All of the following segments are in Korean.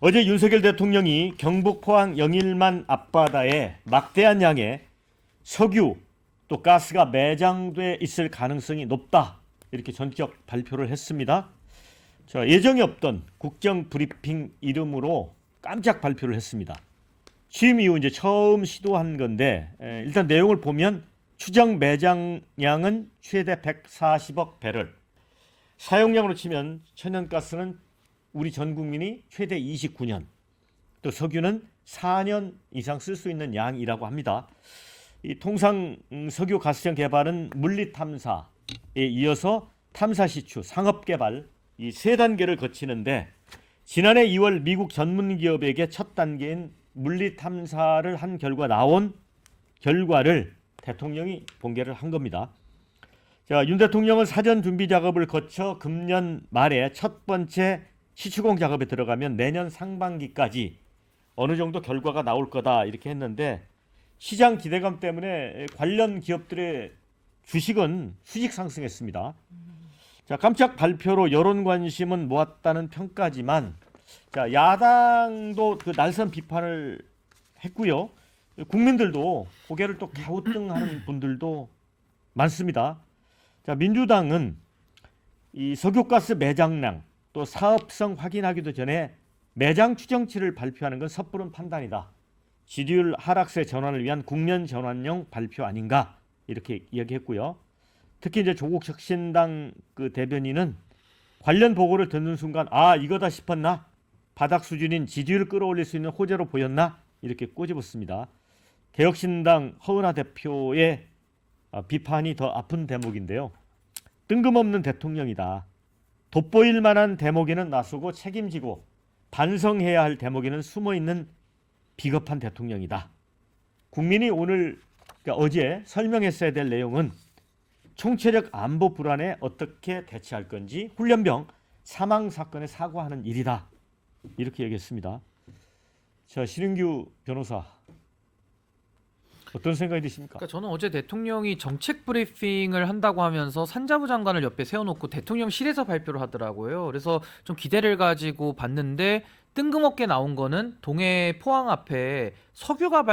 어제 윤석열 대통령이 경북 포항 영일만 앞바다에 막대한 양의 석유 또 가스가 매장돼 있을 가능성이 높다 이렇게 전격 발표를 했습니다. 자, 예정이 없던 국정 브리핑 이름으로 깜짝 발표를 했습니다. 취임 이후 이제 처음 시도한 건데 일단 내용을 보면 추정 매장량은 최대 140억 배럴, 사용량으로 치면 천연가스는 우리 전 국민이 최대 29년, 또 석유는 4년 이상 쓸 수 있는 양이라고 합니다. 이 통상 석유 가스정 개발은 물리 탐사에 이어서 탐사 시추, 상업 개발 이 세 단계를 거치는데 지난해 2월 미국 전문 기업에게 첫 단계인 물리 탐사를 한 결과 나온 결과를 대통령이 공개를 한 겁니다. 자, 윤 대통령은 사전 준비 작업을 거쳐 금년 말에 첫 번째 시추공 작업에 들어가면 내년 상반기까지 어느 정도 결과가 나올 거다 이렇게 했는데 시장 기대감 때문에 관련 기업들의 주식은 수직 상승했습니다. 자, 깜짝 발표로 여론 관심은 모았다는 평가지만 자, 야당도 그 날선 비판을 했고요. 국민들도 고개를 또 갸우뚱하는 분들도 많습니다. 자, 민주당은 이 석유가스 매장량 또 사업성 확인하기도 전에 매장 추정치를 발표하는 건 섣부른 판단이다. 지지율 하락세 전환을 위한 국면 전환용 발표 아닌가 이렇게 이야기했고요. 특히 이제 조국 혁신당 그 대변인은 관련 보고를 듣는 순간 아 이거다 싶었나? 바닥 수준인 지지율을 끌어올릴 수 있는 호재로 보였나? 이렇게 꼬집었습니다. 개혁신당 허은하 대표의 비판이 더 아픈 대목인데요. 뜬금없는 대통령이다. 돋보일 만한 대목에는 나서고 책임지고 반성해야 할 대목에는 숨어있는 비겁한 대통령이다. 국민이 오늘 그러니까 어제 설명했어야 될 내용은 총체적 안보 불안에 어떻게 대처할 건지 훈련병 사망 사건에 사과하는 일이다. 이렇게 얘기했습니다. 자, 신은규 변호사 어떤 생각이 드십니까? 그러니까 저는 어제 대통령이 정책 브리핑을 한다고 하면서 산자부 장관을 옆에 세워놓고 대통령실에서 발표를 하더라고요. 그래서 좀 기대를 가지고 봤는데 뜬금없게 나온 거는 동해 포항 앞에 석유가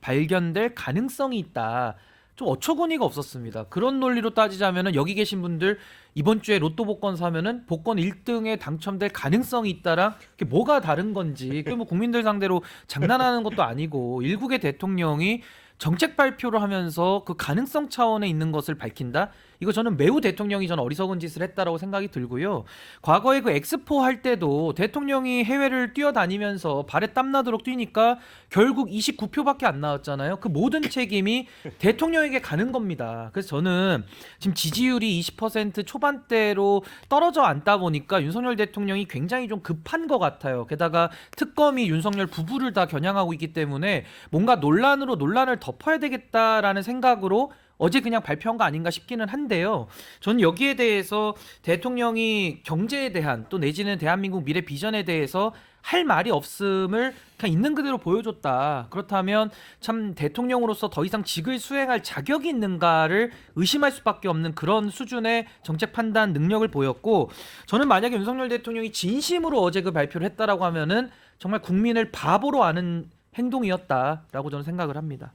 발견될 가능성이 있다. 좀 어처구니가 없었습니다. 그런 논리로 따지자면은 여기 계신 분들 이번 주에 로또 복권 사면은 복권 1등에 당첨될 가능성이 있다랑 그게 뭐가 다른 건지 그 뭐 국민들 상대로 장난하는 것도 아니고 일국의 대통령이 정책 발표를 하면서 그 가능성 차원에 있는 것을 밝힌다? 이거 저는 매우 대통령이 저는 어리석은 짓을 했다라고 생각이 들고요. 과거에 그 엑스포 할 때도 대통령이 해외를 뛰어다니면서 발에 땀나도록 뛰니까 결국 29표밖에 안 나왔잖아요. 그 모든 책임이 대통령에게 가는 겁니다. 그래서 저는 지금 지지율이 20% 초반대로 떨어져 앉다 보니까 윤석열 대통령이 굉장히 좀 급한 것 같아요. 게다가 특검이 윤석열 부부를 다 겨냥하고 있기 때문에 뭔가 논란으로 논란을 덮어야 되겠다라는 생각으로 어제 그냥 발표한 거 아닌가 싶기는 한데요. 저는 여기에 대해서 대통령이 경제에 대한 또 내지는 대한민국 미래 비전에 대해서 할 말이 없음을 그냥 있는 그대로 보여줬다. 그렇다면 참 대통령으로서 더 이상 직을 수행할 자격이 있는가를 의심할 수밖에 없는 그런 수준의 정책 판단 능력을 보였고 저는 만약에 윤석열 대통령이 진심으로 어제 그 발표를 했다라고 하면은 정말 국민을 바보로 아는 행동이었다라고 저는 생각을 합니다.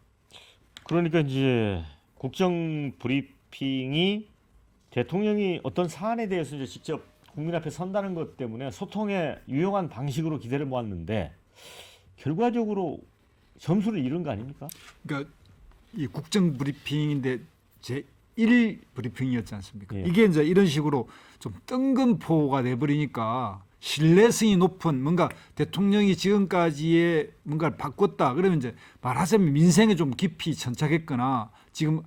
그러니까 이제 국정 브리핑이 대통령이 어떤 사안에 대해서 이제 직접 국민 앞에 선다는 것 때문에 소통의 유용한 방식으로 기대를 모았는데 결과적으로 점수를 잃은 거 아닙니까? 그러니까 이 국정 브리핑인데 제 1 브리핑이었지 않습니까? 예. 이게 이제 이런 식으로 좀 뜬금포가 돼버리니까 신뢰성이 높은 뭔가 대통령이 지금까지의 뭔가를 바꿨다 그러면 이제 말하자면 민생에 좀 깊이 천착했거나 지금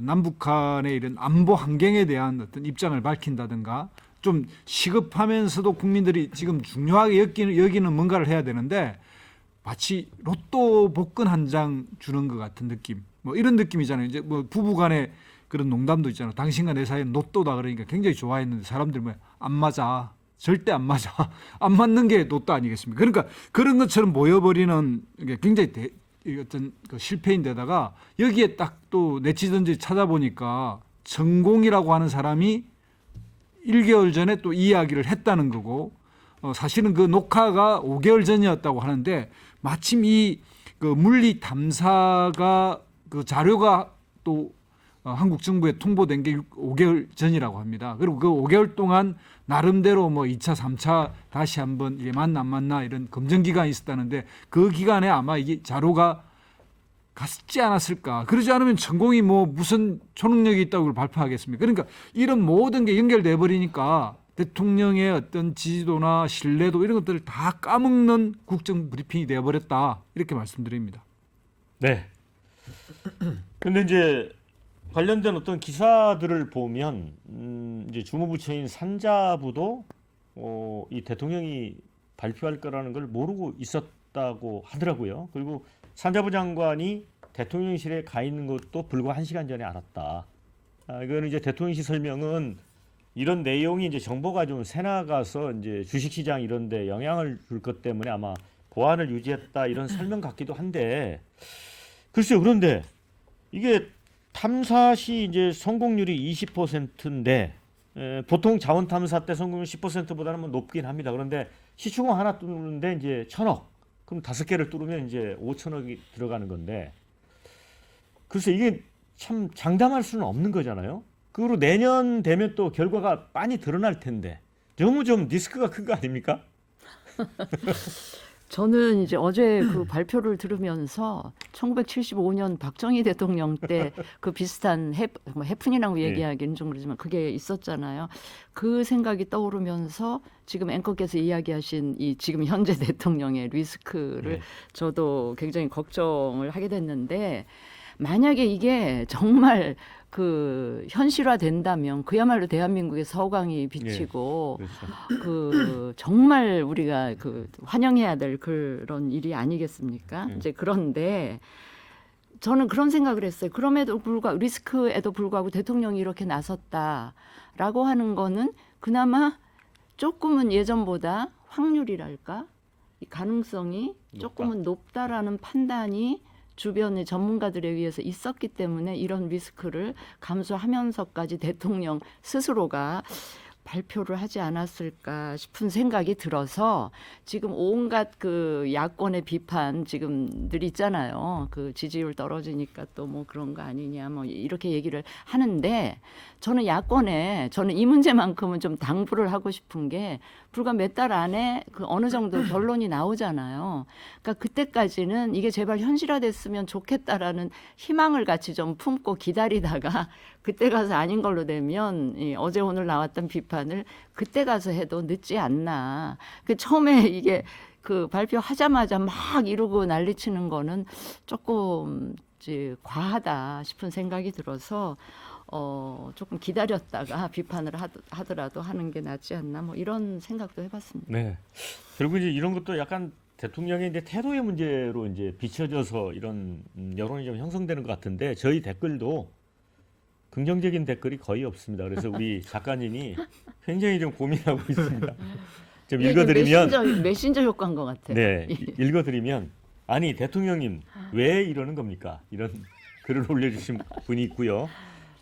남북한의 이런 안보 환경에 대한 어떤 입장을 밝힌다든가 좀 시급하면서도 국민들이 지금 중요하게 여기는 뭔가를 해야 되는데 마치 로또 복권 한 장 주는 것 같은 느낌 뭐 이런 느낌이잖아요. 이제 뭐 부부간에 그런 농담도 있잖아요. 당신과 내 사이는 로또다 그러니까 굉장히 좋아했는데 사람들 뭐 안 맞아. 절대 안 맞아. 안 맞는 게 로또 아니겠습니까? 그러니까 그런 것처럼 모여버리는 게 굉장히 어떤 그 실패인데다가 여기에 딱 또 네티즌들이 찾아보니까 전공이라고 하는 사람이 1개월 전에 또 이야기를 했다는 거고 사실은 그 녹화가 5개월 전이었다고 하는데 마침 이 그 물리 탐사가 그 자료가 또 한국 정부에 통보된 게 5개월 전이라고 합니다. 그리고 그 5개월 동안 나름대로 뭐 2차, 3차 다시 한번 이게 맞나 안 맞나 이런 검증 기간이 있었다는데 그 기간에 아마 이게 자료가 갔지 않았을까. 그러지 않으면 천공이 뭐 무슨 초능력이 있다고 그걸 발표하겠습니까? 그러니까 이런 모든 게 연결돼 버리니까 대통령의 어떤 지지도나 신뢰도 이런 것들을 다 까먹는 국정 브리핑이 되어 버렸다. 이렇게 말씀드립니다. 네. 근데 이제 관련된 어떤 기사들을 보면 이제 주무부처인 산자부도 이 대통령이 발표할 거라는 걸 모르고 있었다고 하더라고요. 그리고 산자부 장관이 대통령실에 가 있는 것도 불과 1시간 전에 알았다. 이거는 이제 대통령실 설명은 이런 내용이 이제 정보가 좀 새나가서 이제 주식시장 이런 데 영향을 줄 것 때문에 아마 보안을 유지했다 이런 설명 같기도 한데 글쎄요. 그런데 이게 탐사 시 이제 성공률이 20%인데 보통 자원 탐사 때 성공률 10%보다는 뭐 높긴 합니다. 그런데 시추공 하나 뚫는데 이제 1,000억. 그럼 5개를 뚫으면 이제 5천억이 들어가는 건데 글쎄 이게 참 장담할 수는 없는 거잖아요. 그리고 내년 되면 또 결과가 빤히 드러날 텐데 너무 좀 리스크가 큰 거 아닙니까? 저는 이제 어제 그 발표를 들으면서 1975년 박정희 대통령 때 그 비슷한 해프닝이라고 얘기하기는 좀 그러지만 그게 있었잖아요. 그 생각이 떠오르면서 지금 앵커께서 이야기하신 이 지금 현재 대통령의 리스크를 저도 굉장히 걱정을 하게 됐는데 만약에 이게 정말 그 현실화된다면 그야말로 대한민국의 서강이 비치고 그렇죠. 그 정말 우리가 그 환영해야 될 그런 일이 아니겠습니까? 이제 그런데 저는 그런 생각을 했어요. 그럼에도 불구하고 리스크에도 불구하고 대통령이 이렇게 나섰다라고 하는 거는 그나마 조금은 예전보다 확률이랄까 이 가능성이 조금은 높다라는 판단이 주변의 전문가들에 의해서 있었기 때문에 이런 리스크를 감수하면서까지 대통령 스스로가 발표를 하지 않았을까 싶은 생각이 들어서 지금 온갖 그 야권의 비판 지금 늘 있잖아요. 그 지지율 떨어지니까 또 뭐 그런 거 아니냐 뭐 이렇게 얘기를 하는데 저는 이 문제만큼은 좀 당부를 하고 싶은 게 불과 몇 달 안에 그 어느 정도 결론이 나오잖아요. 그러니까 그때까지는 이게 제발 현실화됐으면 좋겠다라는 희망을 같이 좀 품고 기다리다가 그때 가서 아닌 걸로 되면 어제 오늘 나왔던 비판을 그때 가서 해도 늦지 않나. 그 처음에 이게 그 발표하자마자 막 이러고 난리치는 거는 조금 이제 과하다 싶은 생각이 들어서 조금 기다렸다가 비판을 하더라도 하는 게 낫지 않나 뭐 이런 생각도 해봤습니다. 네. 결국 이제 이런 것도 약간 대통령의 이제 태도의 문제로 이제 비춰져서 이런 여론이 좀 형성되는 것 같은데 저희 댓글도 긍정적인 댓글이 거의 없습니다. 그래서 우리 작가님이 굉장히 좀 고민하고 있습니다. 좀 읽어드리면 메신저 효과인 것 같아요. 네, 읽어드리면 아니 대통령님 왜 이러는 겁니까? 이런 글을 올려주신 분이 있고요.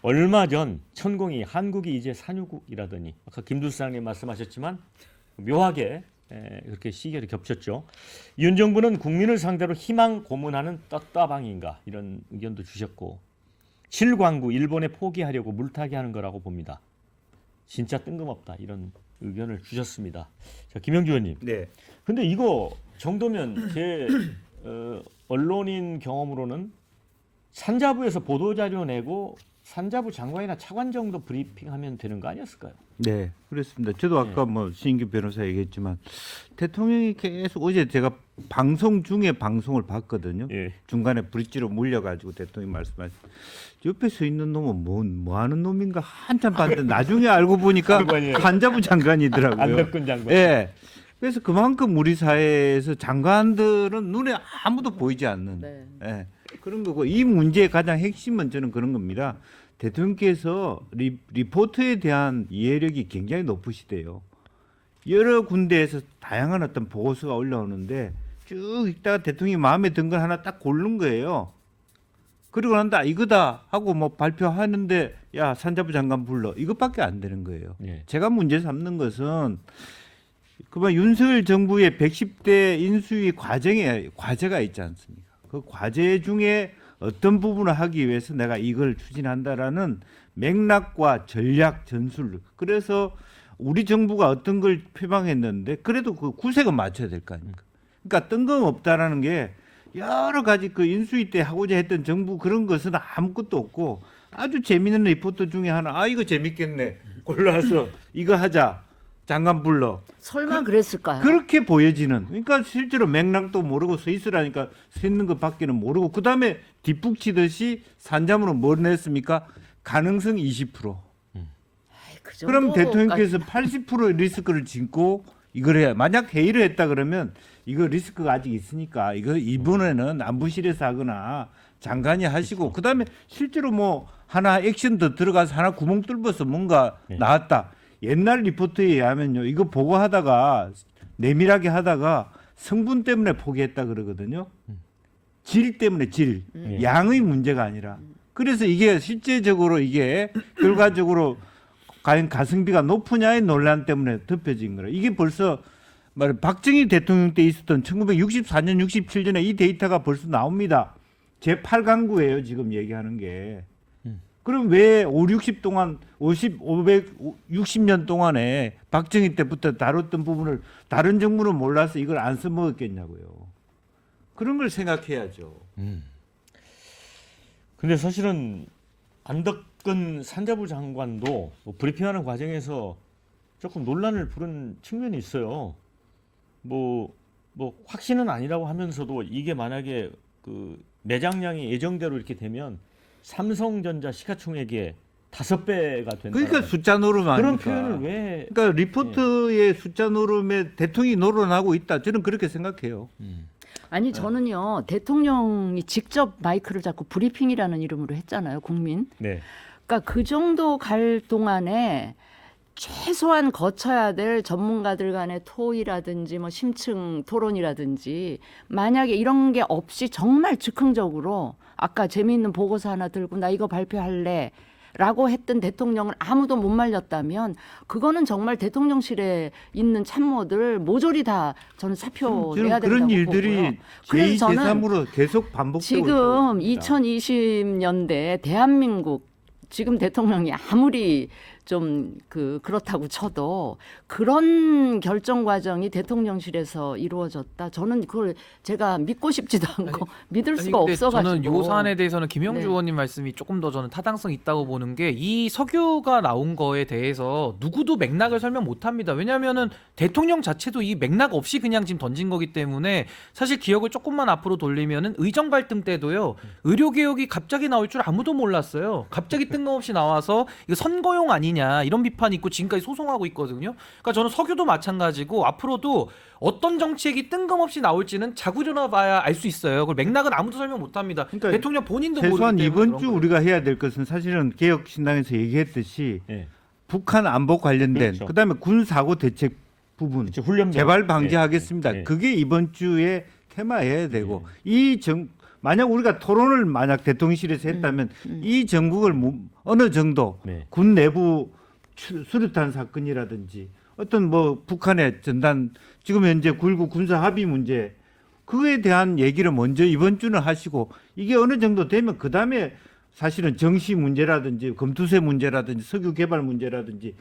얼마 전 천공이 한국이 이제 산유국이라더니 아까 김두사님 말씀하셨지만 묘하게 그렇게 시기를 겹쳤죠. 윤 정부는 국민을 상대로 희망 고문하는 떴다방인가 이런 의견도 주셨고 실광구 일본에 포기하려고 물타기 하는 거라고 봅니다. 진짜 뜬금없다 이런 의견을 주셨습니다. 자, 김영주 의원님. 네. 근데 이거 정도면 제 언론인 경험으로는 산자부에서 보도자료 내고 산자부 장관이나 차관 정도 브리핑하면 되는 거 아니었을까요? 네, 그렇습니다. 저도 아까 뭐 신인규 변호사 얘기했지만 대통령이 계속 어제 제가 방송 중에 방송을 봤거든요. 예. 중간에 브릿지로 물려가지고 대통령이 말씀하신 옆에 서 있는 놈은 뭐 하는 놈인가 한참 봤는데 나중에 알고 보니까 장관이에요. 산자부 장관이더라고요. 안덕근 장관. 예. 그래서 그만큼 우리 사회에서 장관들은 눈에 아무도 보이지 않는 네. 예, 그런 거고 이 문제의 가장 핵심은 저는 그런 겁니다. 대통령께서 리포트에 대한 이해력이 굉장히 높으시대요. 여러 군데에서 다양한 어떤 보고서가 올라오는데 쭉 읽다가 대통령이 마음에 든 걸 하나 딱 고른 거예요. 그리고 난다 이거다 하고 뭐 발표하는데 야 산자부 장관 불러 이것밖에 안 되는 거예요. 예. 제가 문제 삼는 것은 그만 윤석열 정부의 110대 인수위 과정에 과제가 있지 않습니까? 그 과제 중에 어떤 부분을 하기 위해서 내가 이걸 추진한다라는 맥락과 전략 전술. 그래서 우리 정부가 어떤 걸 표방했는데 그래도 그 구색은 맞춰야 될 거 아닙니까? 그러니까 뜬금없다라는 게 여러 가지 그 인수위 때 하고자 했던 정부 그런 것은 아무것도 없고 아주 재미있는 리포트 중에 하나. 아 이거 재밌겠네. 골라서 이거 하자. 장관 불러. 설마 그랬을까요? 그렇게 보여지는. 그러니까 실제로 맥락도 모르고 서 있으라니까 서 있는 것밖에는 모르고 그다음에 뒷북 치듯이 산자문은 뭘 냈습니까? 가능성 20%. 그 그럼 정도까지. 대통령께서 80% 리스크를 짓고 이걸 해야. 만약 회의를 했다 그러면 이거 리스크가 아직 있으니까 이거 이번에는 안보실에서 하거나 장관이 하시고 그다음에 실제로 뭐 하나 액션 더 들어가서 하나 구멍 뚫어서 뭔가 나왔다. 옛날 리포트에 의하면요. 이거 보고하다가 내밀하게 하다가 성분 때문에 포기했다 그러거든요. 질 때문에 질. 양의 문제가 아니라. 그래서 이게 실제적으로 이게 결과적으로 과연 가성비가 높으냐의 논란 때문에 덮여진 거라. 이게 벌써 박정희 대통령 때 있었던 1964년, 67년에 이 데이터가 벌써 나옵니다. 제8강구예요, 지금 얘기하는 게. 그럼 왜 60 동안 560년 동안에 박정희 때부터 다뤘던 부분을 다른 정부는 몰라서 이걸 안 써먹었겠냐고요. 그런 걸 생각해야죠. 근데 사실은 안덕근 산자부 장관도 뭐 브리핑하는 과정에서 조금 논란을 부른 측면이 있어요. 뭐 확신은 아니라고 하면서도 이게 만약에 그 매장량이 예정대로 이렇게 되면 삼성전자 시가총액의 5배가 된다. 그러니까 숫자 노름 아닙니까? 그런 표현을 왜? 그러니까 리포트의 숫자 노름에 대통령이 노론하고 있다. 저는 그렇게 생각해요. 아니 저는요 대통령이 직접 마이크를 잡고 브리핑이라는 이름으로 했잖아요 국민. 네. 그러니까 그 정도 갈 동안에 최소한 거쳐야 될 전문가들 간의 토의라든지 뭐 심층 토론이라든지 만약에 이런 게 없이 정말 즉흥적으로 아까 재미있는 보고서 하나 들고 나 이거 발표할래 라고 했던 대통령을 아무도 못 말렸다면 그거는 정말 대통령실에 있는 참모들 모조리 다 저는 사표 저는 내야 된다고 그런 일들이 보고요. 그래서 제2, 저는 제3으로 계속 반복되고 지금 있다고 봅니다. 2020년대 대한민국 지금 대통령이 아무리 좀 그렇다고 쳐도 그런 결정 과정이 대통령실에서 이루어졌다. 저는 그걸 제가 믿고 싶지도 않고 믿을 수가 근데 없어가지고. 저는 요 사안에 대해서는 김영주 네. 의원님 말씀이 조금 더 저는 타당성 있다고 보는 게 이 석유가 나온 거에 대해서 누구도 맥락을 설명 못합니다. 왜냐하면은 대통령 자체도 이 맥락 없이 그냥 지금 던진 거기 때문에 사실 기억을 조금만 앞으로 돌리면은 의정 갈등 때도요 의료 개혁이 갑자기 나올 줄 아무도 몰랐어요. 갑자기 뜬금없이 나와서 이거 선거용 아니냐 이런 비판이 있고 지금까지 소송하고 있거든요. 그러니까 저는 석유도 마찬가지고 앞으로도 어떤 정책이 뜬금없이 나올지는 자고 일어나봐야 알 수 있어요. 그 맥락은 아무도 설명 못합니다. 그러니까 대통령 본인도 최소한 모르기 때문에 이번 그런 주 거예요. 우리가 해야 될 것은 사실은 개혁신당에서 얘기했듯이 예. 북한 안보 관련된 그렇죠. 그다음에 군 사고 대책 부분 그렇죠. 훈련 재발 방지하겠습니다. 예. 예. 그게 이번 주에 테마해야 되고 만약 우리가 토론을 만약 대통령실에서 했다면 이 전국을 어느 정도 네. 군 내부 수류탄 사건이라든지 어떤 뭐 북한의 전단 지금 현재 9.19 군사 합의 문제 그거에 대한 얘기를 먼저 이번 주는 하시고 이게 어느 정도 되면 그다음에 사실은 정시 문제라든지 검투세 문제라든지 석유 개발 문제라든지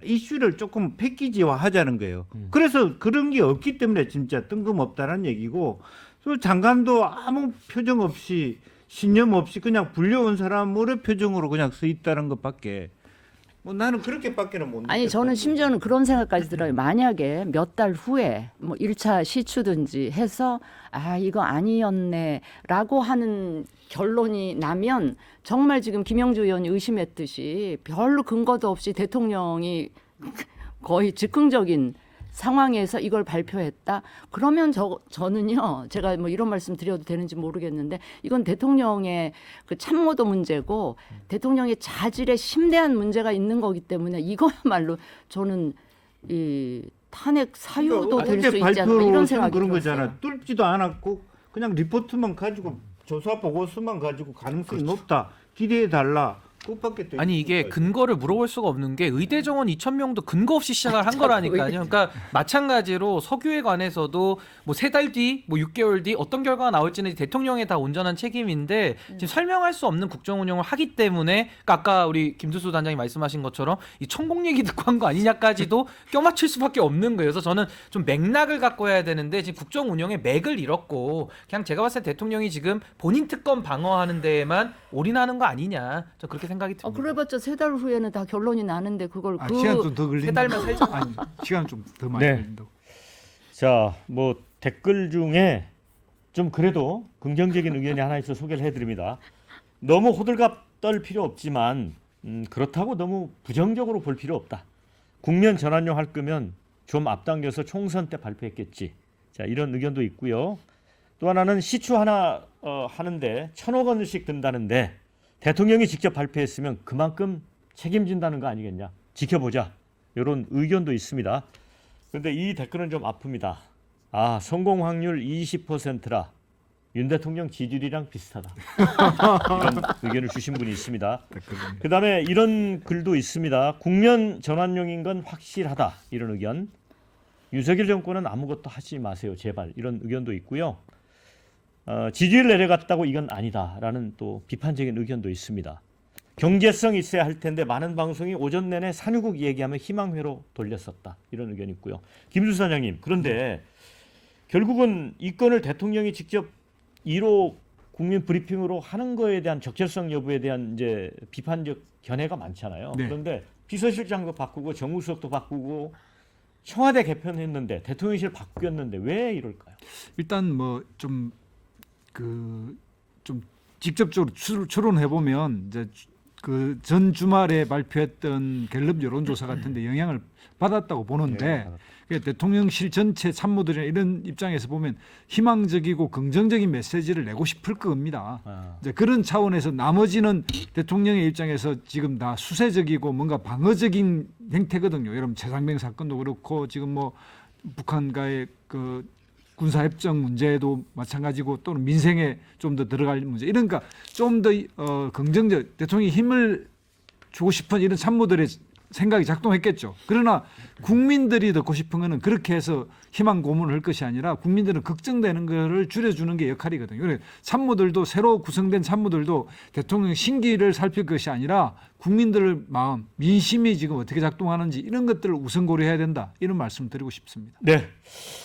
이슈를 조금 패키지화 하자는 거예요. 그래서 그런 게 없기 때문에 진짜 뜬금없다는 얘기고 또 장관도 아무 표정 없이 신념 없이 그냥 불려온 사람으로 표정으로 그냥 서 있다는 것밖에 뭐 나는 그렇게밖에는 못 아니 저는 심지어는 그런 생각까지 들어요. 만약에 몇 달 후에 뭐 1차 시추든지 해서 아 이거 아니었네라고 하는 결론이 나면 정말 지금 김영주 의원이 의심했듯이 별로 근거도 없이 대통령이 거의 즉흥적인 상황에서 이걸 발표했다. 그러면 저는요, 제가 뭐 이런 말씀 드려도 되는지 모르겠는데 이건 대통령의 그 참모도 문제고 대통령의 자질에 심대한 문제가 있는 거기 때문에 이거야말로 저는 이 탄핵 사유도 될 수 있지 않나 이런 생각이 그런 들었어요. 거잖아. 뚫지도 않았고 그냥 리포트만 가지고 조사 보고서만 가지고 가능성이 높다. 기대해 달라. 뜻밖의 또 아니 이게 근거를 물어볼 수가 없는 게 의대 정원 2,000명도 근거 없이 시작을 한 거라니까요. 그러니까 마찬가지로 석유에 관해서도 뭐 3달 뒤, 뭐 6개월 뒤 어떤 결과가 나올지는 대통령의 다 온전한 책임인데 지금 설명할 수 없는 국정 운영을 하기 때문에 그러니까 아까 우리 김두수 단장이 말씀하신 것처럼 이 천공 얘기 듣고 한 거 아니냐까지도 껴맞출 수밖에 없는 거예요. 그래서 저는 좀 맥락을 갖고 해야 되는데 지금 국정 운영의 맥을 잃었고 그냥 제가 봤을 때 대통령이 지금 본인 특검 방어하는 데에만 올인하는 거 아니냐. 저 그렇게 생각이 듭니다. 그래봤자 3달 후에는 다 결론이 나는데 그걸 시간 좀 더 걸린다. 3달만 살자. 아니, 시간 좀 더 많이 네. 걸린다고. 자, 뭐 댓글 중에 좀 그래도 긍정적인 의견이 하나 있어 소개를 해드립니다. 너무 호들갑 떨 필요 없지만 그렇다고 너무 부정적으로 볼 필요 없다. 국면 전환용 할 거면 좀 앞당겨서 총선 때 발표했겠지. 자, 이런 의견도 있고요. 또 하나는 시추 하나 하는데 1,000억 원씩 든다는데 대통령이 직접 발표했으면 그만큼 책임진다는 거 아니겠냐. 지켜보자. 이런 의견도 있습니다. 그런데 이 댓글은 좀 아픕니다. 아, 성공 확률 20%라 윤 대통령 지지율이랑 비슷하다. 이런 의견을 주신 분이 있습니다. 그 다음에 이런 글도 있습니다. 국면 전환용인 건 확실하다. 이런 의견. 윤석열 정권은 아무것도 하지 마세요. 제발. 이런 의견도 있고요. 지지율 내려갔다고 이건 아니다라는 또 비판적인 의견도 있습니다. 경제성 있어야 할 텐데 많은 방송이 오전 내내 산유국 얘기하면 희망회로 돌렸었다. 이런 의견이 있고요. 김수 사장님, 그런데 결국은 이 건을 대통령이 직접 1호 국민 브리핑으로 하는 거에 대한 적절성 여부에 대한 이제 비판적 견해가 많잖아요. 네. 그런데 비서실장도 바꾸고 정무수석도 바꾸고 청와대 개편했는데 대통령실 바뀌었는데 왜 이럴까요? 일단 뭐 좀 좀 직접적으로 추론해 보면 이제 그 전 주말에 발표했던 갤럽 여론조사 같은데 영향을 받았다고 보는데 대통령실 전체 참모들이나 이런 입장에서 보면 희망적이고 긍정적인 메시지를 내고 싶을 겁니다. 이제 그런 차원에서 나머지는 대통령의 입장에서 지금 다 수세적이고 뭔가 방어적인 행태거든요. 여러분 최상병 사건도 그렇고 지금 뭐 북한과의 그 군사협정 문제도 마찬가지고 또는 민생에 좀 더 들어갈 문제 이러니까 좀 더 긍정적 대통령이 힘을 주고 싶은 이런 참모들의 생각이 작동했겠죠. 그러나 국민들이 듣고 싶은 거는 그렇게 해서 희망 고문을 할 것이 아니라 국민들은 걱정되는 거를 줄여주는 게 역할이거든요. 그래서 참모들도 새로 구성된 참모들도 대통령 신기를 살필 것이 아니라 국민들의 마음, 민심이 지금 어떻게 작동하는지 이런 것들을 우선 고려해야 된다. 이런 말씀 드리고 싶습니다. 네.